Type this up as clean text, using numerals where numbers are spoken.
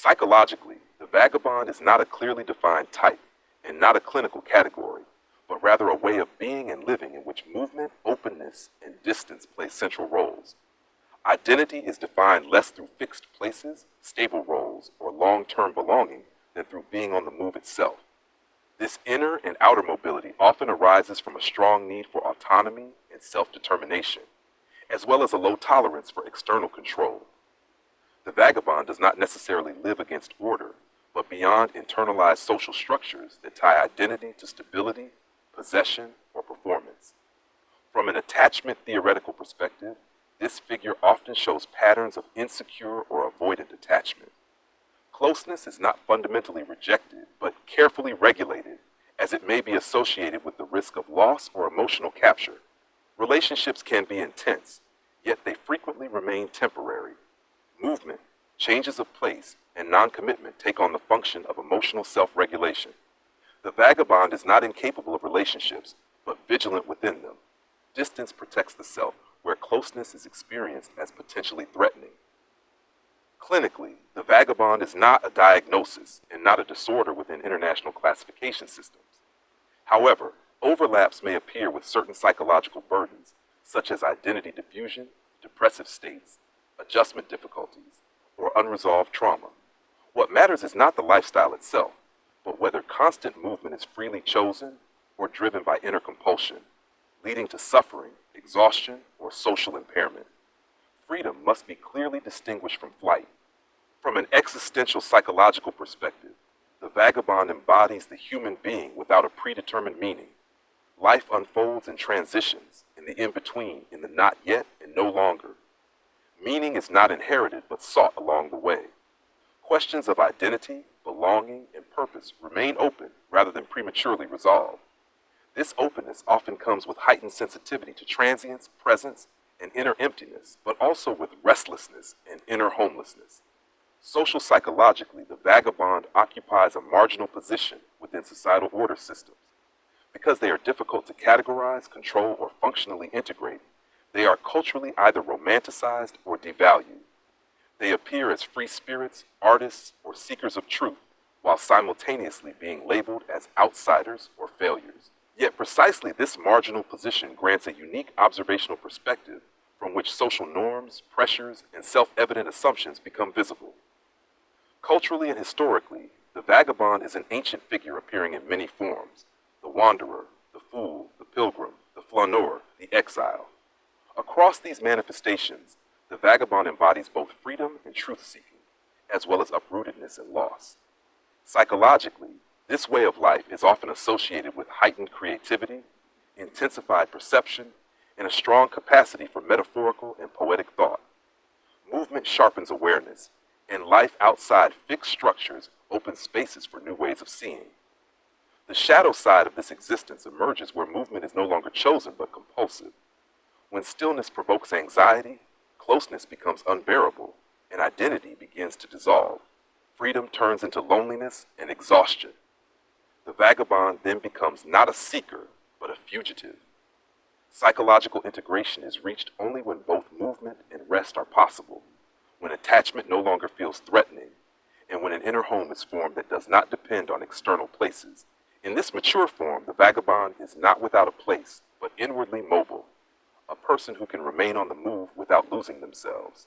Psychologically, the vagabond is not a clearly defined type and not a clinical category, but rather a way of being and living in which movement, openness, and distance play central roles. Identity is defined less through fixed places, stable roles, or long-term belonging than through being on the move itself. This inner and outer mobility often arises from a strong need for autonomy and self-determination, as well as a low tolerance for external control. The vagabond does not necessarily live against order, but beyond internalized social structures that tie identity to stability, possession, or performance. From an attachment theoretical perspective, this figure often shows patterns of insecure or avoidant attachment. Closeness is not fundamentally rejected, but carefully regulated, as it may be associated with the risk of loss or emotional capture. Relationships can be intense, yet they frequently remain temporary. Movement, changes of place, and non-commitment take on the function of emotional self-regulation. The vagabond is not incapable of relationships, but vigilant within them. Distance protects the self, where closeness is experienced as potentially threatening. Clinically, the vagabond is not a diagnosis and not a disorder within international classification systems. However, overlaps may appear with certain psychological burdens, such as identity diffusion, depressive states, adjustment difficulties, or unresolved trauma. What matters is not the lifestyle itself, but whether constant movement is freely chosen or driven by inner compulsion, leading to suffering, exhaustion, or social impairment. Freedom must be clearly distinguished from flight. From an existential psychological perspective, the vagabond embodies the human being without a predetermined meaning. Life unfolds in transitions, in the in-between, in the not yet and no longer. Meaning is not inherited but sought along the way. Questions of identity, belonging, and purpose remain open rather than prematurely resolved. This openness often comes with heightened sensitivity to transience, presence, and inner emptiness, but also with restlessness and inner homelessness. Social psychologically, the vagabond occupies a marginal position within societal order systems. Because they are difficult to categorize, control, or functionally integrate, they are culturally either romanticized or devalued. They appear as free spirits, artists, or seekers of truth, while simultaneously being labeled as outsiders or failures. Yet precisely this marginal position grants a unique observational perspective from which social norms, pressures, and self-evident assumptions become visible. Culturally and historically, the vagabond is an ancient figure appearing in many forms: the wanderer, the fool, the pilgrim, the flaneur, the exile. Across these manifestations, the vagabond embodies both freedom and truth-seeking, as well as uprootedness and loss. Psychologically, this way of life is often associated with heightened creativity, intensified perception, and a strong capacity for metaphorical and poetic thought. Movement sharpens awareness, and life outside fixed structures opens spaces for new ways of seeing. The shadow side of this existence emerges where movement is no longer chosen but compulsive. When stillness provokes anxiety, closeness becomes unbearable, and identity begins to dissolve. Freedom turns into loneliness and exhaustion. The vagabond then becomes not a seeker, but a fugitive. Psychological integration is reached only when both movement and rest are possible, when attachment no longer feels threatening, and when an inner home is formed that does not depend on external places. In this mature form, the vagabond is not without a place, but inwardly mobile, a person who can remain on the move without losing themselves.